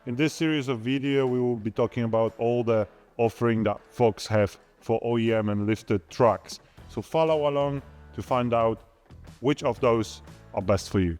In this series of video, we will be talking about all the offering that Fox have for OEM and lifted trucks. So follow along to find out which of those are best for you.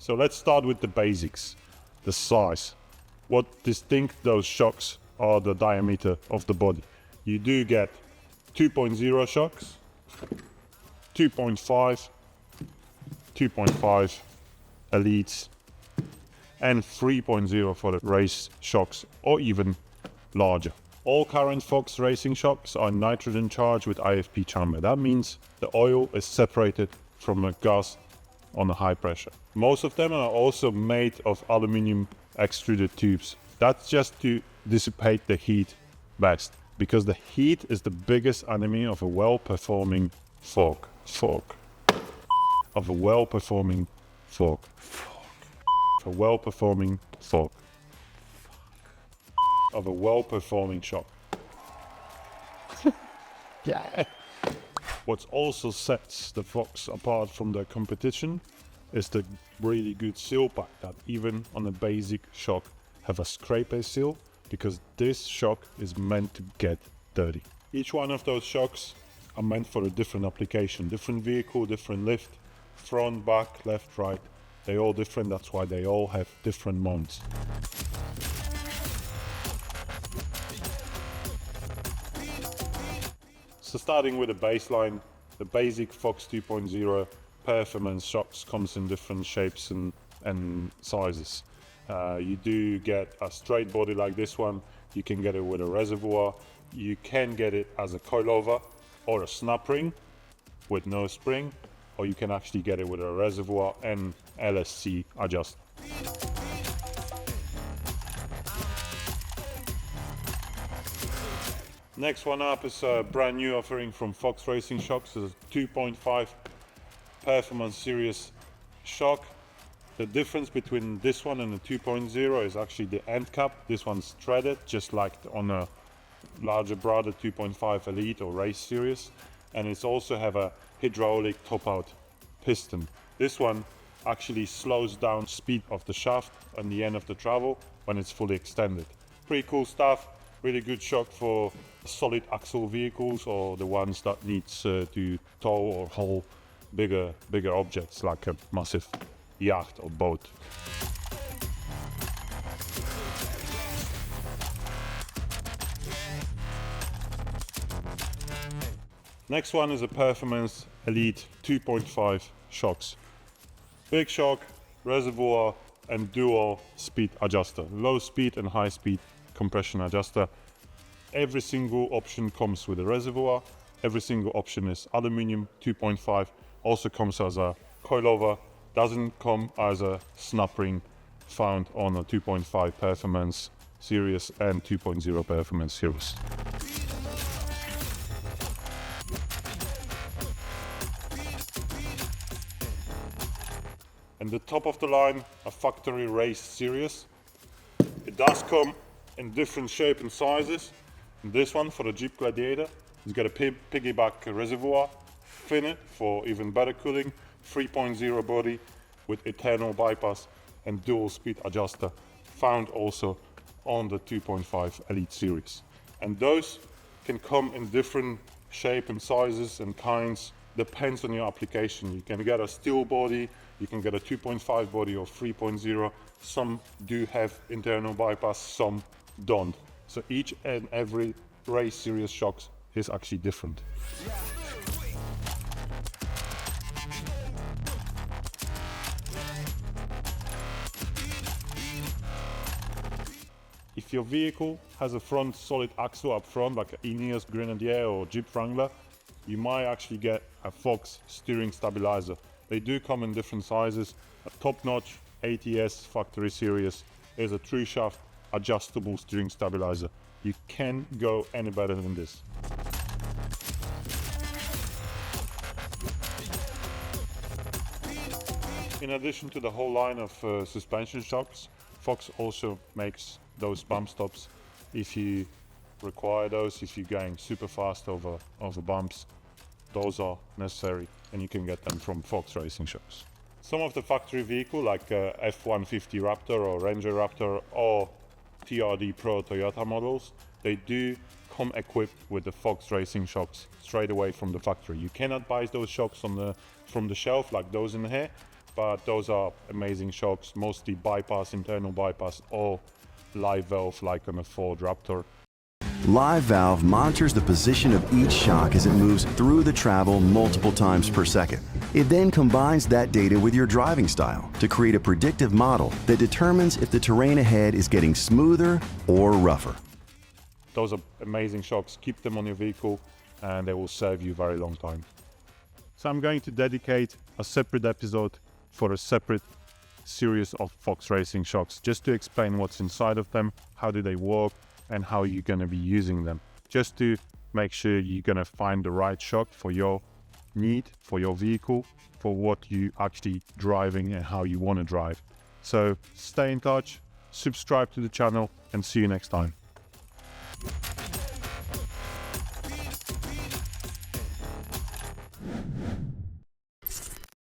So let's start with the basics, the size. What distinct those shocks are the diameter of the body. You do get 2.0 shocks, 2.5, 2.5 elites, and 3.0 for the race shocks, or even larger. All current Fox racing shocks are nitrogen charged with IFP chamber. That means the oil is separated from the gas on a high pressure. Most of them are also made of aluminum extruded tubes. That's just to dissipate the heat best, because the heat is the biggest enemy of a well-performing fork. Of a well-performing fork. Of a well-performing fork. Of a well-performing shock. Yeah. What also sets the Fox apart from the competition is the really good seal pack that even on a basic shock have a scraper seal, because this shock is meant to get dirty. Each one of those shocks are meant for a different application, different vehicle, different lift, front, back, left, right. They're all different, that's why they all have different mounts. So starting with the baseline, the basic Fox 2.0 performance shocks comes in different shapes and sizes. You do get a straight body like this one. You can get it with a reservoir. You can get it as a coilover or a snap ring with no spring, or you can actually get it with a reservoir and LSC adjuster. Next one up is a brand new offering from Fox Racing Shocks. It's a 2.5 Performance Series shock. The difference between this one and the 2.0 is actually the end cap. This one's threaded, just like on a larger brother 2.5 Elite or Race Series. And it's also have a hydraulic top-out piston. This one actually slows down speed of the shaft on the end of the travel when it's fully extended. Pretty cool stuff. Really good shock for solid axle vehicles or the ones that needs to tow or haul bigger objects like a massive yacht or boat. Next one is a Performance Elite 2.5 shocks. Big shock, reservoir and dual speed adjuster. Low speed and high speed compression adjuster. Every single option comes with a reservoir. Every single option is aluminum 2.5. Also comes as a coilover. Doesn't come as a snap ring found on a 2.5 Performance Series and 2.0 Performance Series. And the top of the line, a Factory Race Series. It does come in different shape and sizes. And this one for the Jeep Gladiator, it's got a piggyback reservoir, finite for even better cooling, 3.0 body with eternal bypass and dual speed adjuster, found also on the 2.5 Elite Series. And those can come in different shape and sizes and kinds, depends on your application. You can get a steel body, you can get a 2.5 body or 3.0. Some do have internal bypass, some don't. So each and every Race Series shocks is actually different. If your vehicle has a front solid axle up front, like an Ineos Grenadier or Jeep Wrangler, you might actually get a Fox steering stabilizer. They do come in different sizes. A top-notch ATS Factory Series is a true shaft adjustable steering stabilizer. You can't go any better than this. In addition to the whole line of suspension shocks, Fox also makes those bump stops if you require those, if you're going super fast over bumps. Those are necessary and you can get them from Fox Racing Shocks. Some of the factory vehicle like F-150 Raptor or Ranger Raptor or TRD Pro Toyota models, they do come equipped with the Fox Racing Shocks straight away from the factory. You cannot buy those shocks from the shelf like those in here, but those are amazing shocks, mostly bypass, internal bypass or live valve like on a Ford Raptor. Live valve monitors the position of each shock as it moves through the travel multiple times per second. It then combines that data with your driving style to create a predictive model that determines if the terrain ahead is getting smoother or rougher. Those are amazing shocks. Keep them on your vehicle and they will serve you a very long time. So I'm going to dedicate a separate episode for a separate series of Fox Racing shocks, just to explain what's inside of them, how do they work, and how you're going to be using them, just to make sure you're going to find the right shock for your need, for your vehicle, for what you actually driving and how you want to drive. So stay in touch, subscribe to the channel, and see you next time.